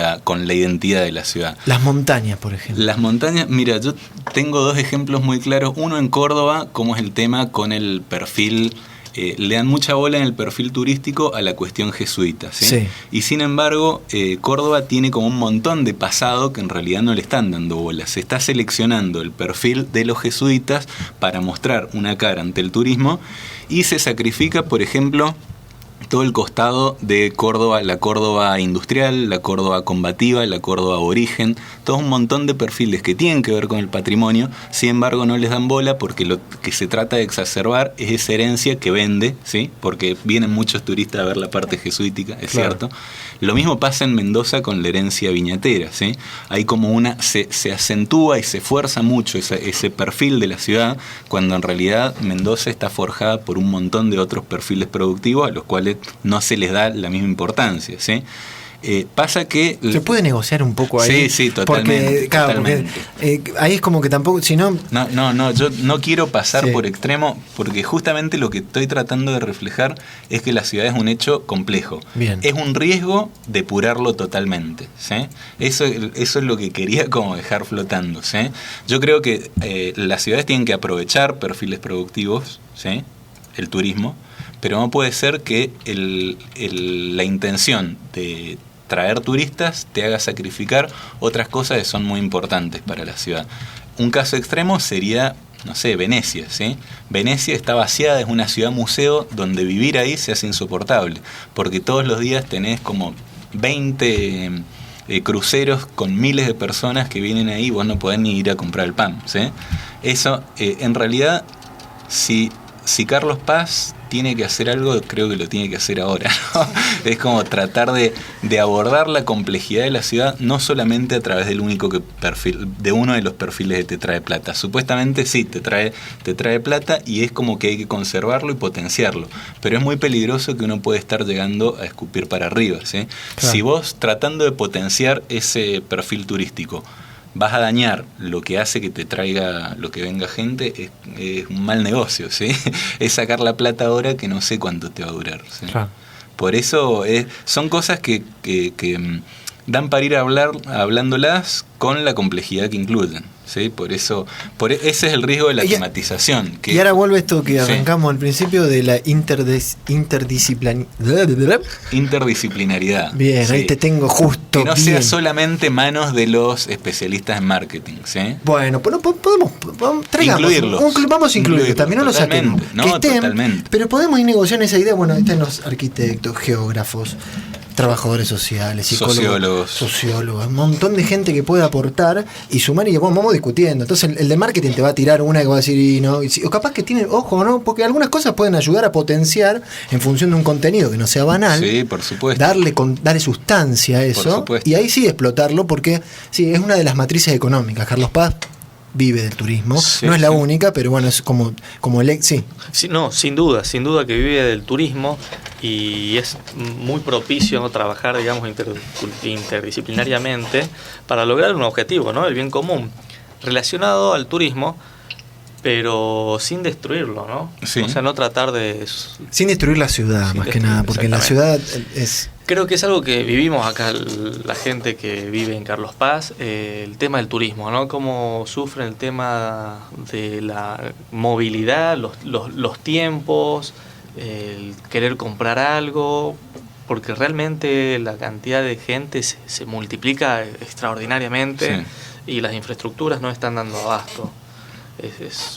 la identidad de la ciudad. Las montañas, por ejemplo. Las montañas, mira, yo tengo dos ejemplos muy claros. Uno en Córdoba, cómo es el tema con el perfil. Le dan mucha bola en el perfil turístico a la cuestión jesuita, ¿sí? Sí. Y sin embargo, Córdoba tiene como un montón de pasado que en realidad no le están dando bola. Se está seleccionando el perfil de los jesuitas para mostrar una cara ante el turismo y se sacrifica, por ejemplo, todo el costado de Córdoba, la Córdoba industrial, la Córdoba combativa, la Córdoba aborigen, todo un montón de perfiles que tienen que ver con el patrimonio, sin embargo no les dan bola porque lo que se trata de exacerbar es esa herencia que vende, ¿sí? Porque vienen muchos turistas a ver la parte jesuítica, es claro. Cierto. Lo mismo pasa en Mendoza con la herencia viñatera, ¿sí? Hay como se acentúa y se fuerza mucho ese perfil de la ciudad, cuando en realidad Mendoza está forjada por un montón de otros perfiles productivos a los cuales no se les da la misma importancia, ¿sí? Pasa que se puede negociar un poco ahí. Sí, totalmente. Porque ahí es como que tampoco, si no. No, yo no quiero pasar por extremo, porque justamente lo que estoy tratando de reflejar es que la ciudad es un hecho complejo. Bien. Es un riesgo depurarlo totalmente, ¿sí? Eso es lo que quería como dejar flotando, ¿sí? Yo creo que las ciudades tienen que aprovechar perfiles productivos, ¿sí? El turismo, pero no puede ser que la intención de traer turistas te haga sacrificar otras cosas que son muy importantes para la ciudad. Un caso extremo sería no sé, Venecia, ¿sí? Venecia está vaciada, es una ciudad museo donde vivir ahí se hace insoportable, porque todos los días tenés como 20 cruceros con miles de personas que vienen ahí y vos no podés ni ir a comprar el pan, ¿sí? Eso, en realidad, si Carlos Paz tiene que hacer algo, creo que lo tiene que hacer ahora, ¿no? Es como tratar de abordar la complejidad de la ciudad, no solamente a través del único de uno de los perfiles de Te Trae Plata. Supuestamente sí, te trae plata y es como que hay que conservarlo y potenciarlo, pero es muy peligroso que uno puede estar llegando a escupir para arriba, ¿sí? Claro. Si vos, tratando de potenciar ese perfil turístico, vas a dañar lo que hace que te traiga, lo que venga gente, es un mal negocio, ¿sí? Es sacar la plata ahora que no sé cuánto te va a durar, ¿sí? Claro. Por eso son cosas que dan para ir hablándolas con la complejidad que incluyen, ¿sí? Ese es el riesgo de la tematización. Y ahora vuelve esto que arrancamos al principio de la interdisciplinaridad. Bien, sí. Ahí te tengo justo. Que no sea solamente manos de los especialistas en marketing, ¿sí? Bueno, pues podemos incluirlos. Vamos a incluirlos también, no los saquemos. No, totalmente. Pero podemos ir negociando esa idea. Bueno, están los arquitectos, geógrafos, trabajadores sociales, psicólogos, sociólogos, un montón de gente que puede aportar y sumar y bueno, vamos discutiendo. Entonces el de marketing te va a tirar una que va a decir y no, o capaz que tiene, ojo, ¿no? Porque algunas cosas pueden ayudar a potenciar en función de un contenido que no sea banal. Sí, por supuesto. Darle sustancia a eso y ahí sí explotarlo porque sí, es una de las matrices económicas. Carlos Paz vive del turismo, sí, no es la única, pero bueno, es como el sí. Sí, no, sin duda que vive del turismo y es muy propicio, ¿no?, trabajar, digamos, interdisciplinariamente para lograr un objetivo, ¿no?, el bien común relacionado al turismo, pero sin destruirlo, ¿no? Sí. O sea, no tratar de... Sin destruir la ciudad, más que nada, porque la ciudad es... Creo que es algo que vivimos acá la gente que vive en Carlos Paz, el tema del turismo, ¿no? Cómo sufren el tema de la movilidad, los tiempos, el querer comprar algo, porque realmente la cantidad de gente se multiplica extraordinariamente, sí, y las infraestructuras no están dando abasto.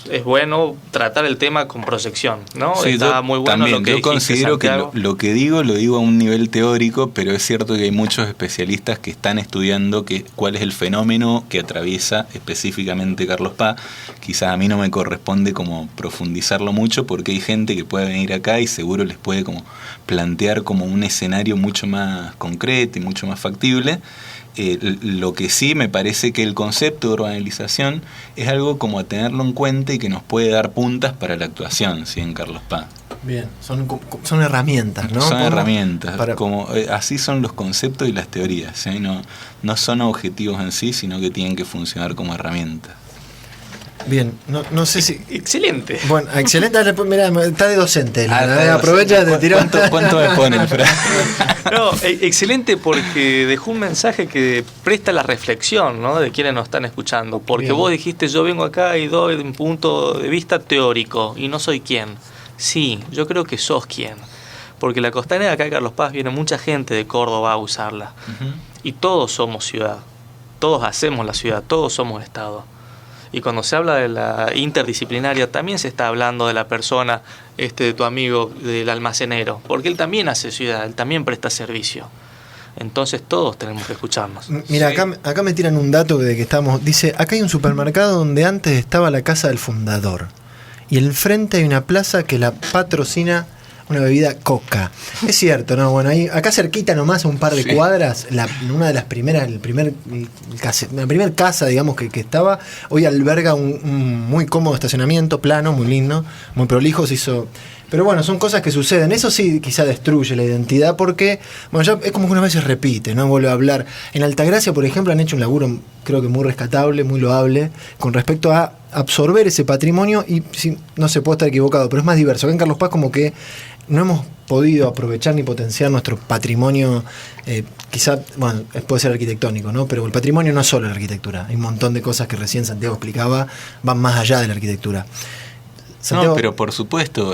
Es bueno tratar el tema con proyección, ¿no? Sí, está muy bueno también, lo que yo considero Santiago. Que lo que digo lo a un nivel teórico, pero es cierto que hay muchos especialistas que están estudiando cuál es el fenómeno que atraviesa específicamente Carlos Paz. Quizás a mí no me corresponde como profundizarlo mucho porque hay gente que puede venir acá y seguro les puede como plantear como un escenario mucho más concreto y mucho más factible. Lo que sí me parece que el concepto de urbanización es algo como a tenerlo en cuenta y que nos puede dar puntas para la actuación, ¿sí?, en Carlos Paz. Bien, son herramientas, ¿no? Son herramientas, así son los conceptos y las teorías, ¿sí? No son objetivos en sí, sino que tienen que funcionar como herramientas. Bien, no sé si... Excelente. Bueno, excelente. Mirá, está de docente. Aprovecha de tirar. ¿Cuánto me pone, Fran? No, excelente porque dejó un mensaje que presta la reflexión, ¿no?, de quienes nos están escuchando. Porque bien, vos dijiste, yo vengo acá y doy un punto de vista teórico y no soy quién. Sí, yo creo que sos quién. Porque la costanera acá de Carlos Paz viene mucha gente de Córdoba a usarla. Uh-huh. Y todos somos ciudad. Todos hacemos la ciudad. Todos somos Estado. Y cuando se habla de la interdisciplinaria, también se está hablando de la persona, de tu amigo, del almacenero, porque él también hace ciudad, él también presta servicio. Entonces todos tenemos que escucharnos. Mira, sí, acá me tiran un dato de que estamos, dice, acá hay un supermercado donde antes estaba la casa del fundador, y enfrente hay una plaza que la patrocina una bebida Coca. Es cierto, ¿no? Bueno, acá cerquita nomás, a un par de cuadras, una de las primeras, la primera casa, digamos, que estaba, hoy alberga un muy cómodo estacionamiento, plano, muy lindo, muy prolijo, se hizo. Pero bueno, son cosas que suceden. Eso sí quizá destruye la identidad porque, bueno, ya es como que unas veces repite, ¿no? Vuelve a hablar. En Altagracia, por ejemplo, han hecho un laburo, creo que muy rescatable, muy loable, con respecto a absorber ese patrimonio y, sí, no se puede estar equivocado, pero es más diverso. Acá en Carlos Paz como que no hemos podido aprovechar ni potenciar nuestro patrimonio, quizá, bueno, puede ser arquitectónico, ¿no? Pero el patrimonio no es solo la arquitectura. Hay un montón de cosas que recién Santiago explicaba, van más allá de la arquitectura. Santiago. No, pero por supuesto,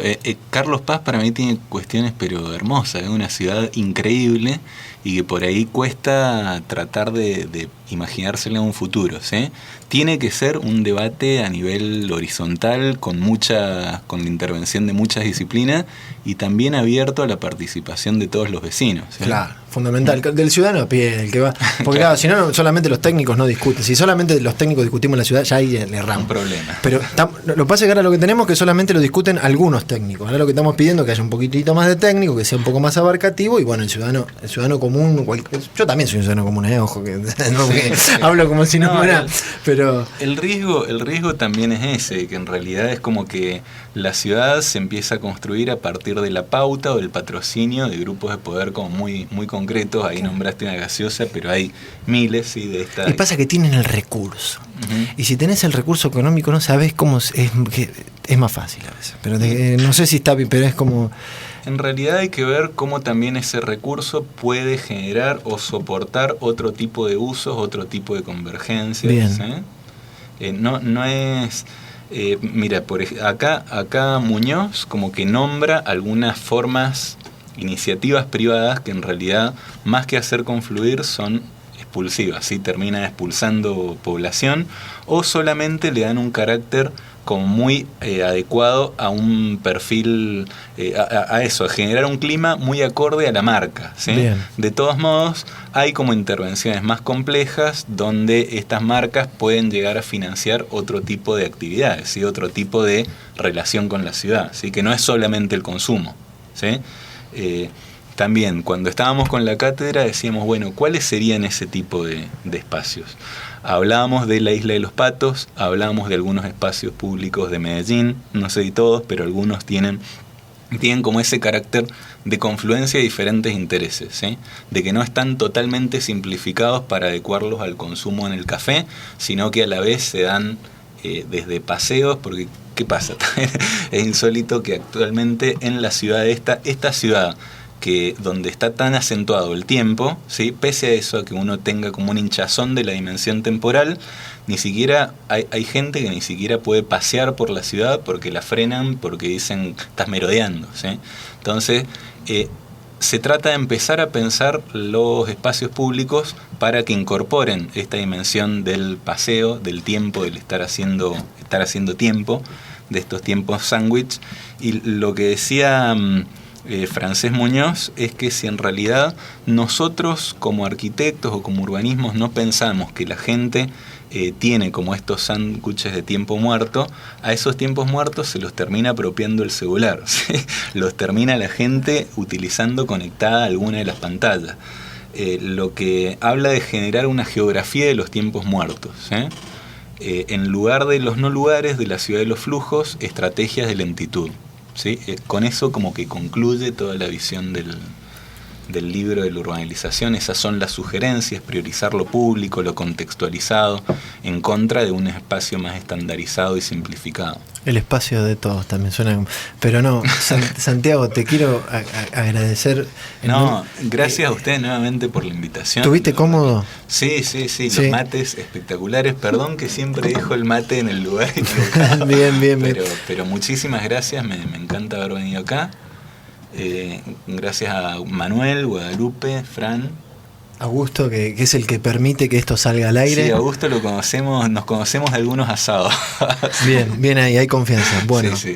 Carlos Paz para mí tiene cuestiones pero hermosas, es una ciudad increíble y que por ahí cuesta tratar de imaginársela en un futuro, ¿sí? Tiene que ser un debate a nivel horizontal con la intervención de muchas disciplinas y también abierto a la participación de todos los vecinos, ¿sí? Claro, fundamental, del ciudadano a pie, el que va, porque claro, si no solamente los técnicos no discuten, si solamente los técnicos discutimos en la ciudad ya ahí le erramos. Un problema. Pero lo que pasa es que ahora lo que tenemos es que solamente lo discuten algunos técnicos. Ahora lo que estamos pidiendo es que haya un poquitito más de técnico, que sea un poco más abarcativo y bueno, el ciudadano común, yo también soy un ciudadano común, ojo, que, no, que hablo como si no fuera, pero el riesgo también es ese, que en realidad es como que la ciudad se empieza a construir a partir de la pauta o del patrocinio de grupos de poder como muy, muy concretos. Ahí nombraste una gaseosa, pero hay miles, ¿sí? De estas. Y pasa que tienen el recurso. Y si tenés el recurso económico no sabés cómo es más fácil a veces. Pero no sé si está bien, pero es como... En realidad hay que ver cómo también ese recurso puede generar o soportar otro tipo de usos, otro tipo de convergencias. Bien. No es... mira, acá Muñoz como que nombra algunas formas, iniciativas privadas que en realidad más que hacer confluir son expulsivas, ¿sí? Terminan expulsando población o solamente le dan un carácter como muy adecuado a un perfil, a eso, a generar un clima muy acorde a la marca, ¿sí? De todos modos, hay como intervenciones más complejas donde estas marcas pueden llegar a financiar otro tipo de actividades, ¿sí? Otro tipo de relación con la ciudad, ¿sí? Que no es solamente el consumo, ¿sí? También, cuando estábamos con la cátedra decíamos, bueno, ¿cuáles serían ese tipo de espacios? Hablábamos de la Isla de los Patos, hablábamos de algunos espacios públicos de Medellín, no sé si todos, pero algunos tienen como ese carácter de confluencia de diferentes intereses, ¿sí? De que no están totalmente simplificados para adecuarlos al consumo en el café, sino que a la vez se dan desde paseos, porque ¿qué pasa? Es insólito que actualmente en la ciudad esta ciudad, que donde está tan acentuado el tiempo, ¿sí? Pese a eso, a que uno tenga como un hinchazón de la dimensión temporal, ni siquiera hay gente que ni siquiera puede pasear por la ciudad porque la frenan, porque dicen, estás merodeando, ¿sí? Entonces, se trata de empezar a pensar los espacios públicos para que incorporen esta dimensión del paseo, del tiempo, del estar haciendo tiempo, de estos tiempos sándwich. Y lo que decía Francés Muñoz es que si en realidad nosotros como arquitectos o como urbanismos no pensamos que la gente tiene como estos sándwiches de tiempo muerto, a esos tiempos muertos se los termina apropiando el celular, ¿sí? Los termina la gente utilizando conectada a alguna de las pantallas, lo que habla de generar una geografía de los tiempos muertos, ¿sí? En lugar de los no lugares, de la ciudad de los flujos, estrategias de lentitud, ¿sí? Con eso como que concluye toda la visión del libro de la urbanización. Esas son las sugerencias: priorizar lo público, lo contextualizado, en contra de un espacio más estandarizado y simplificado. El espacio de todos también suena... Pero no, Santiago, te quiero agradecer. No, gracias a ustedes nuevamente por la invitación. ¿Tuviste cómodo? Sí, los mates espectaculares. Perdón que siempre dejo el mate en el lugar equivocado. Bien. Pero muchísimas gracias, me encanta haber venido acá. Gracias a Manuel, Guadalupe, Fran, Augusto, que es el que permite que esto salga al aire. Sí, Augusto nos conocemos de algunos asados. Bien ahí, hay confianza. Bueno, sí.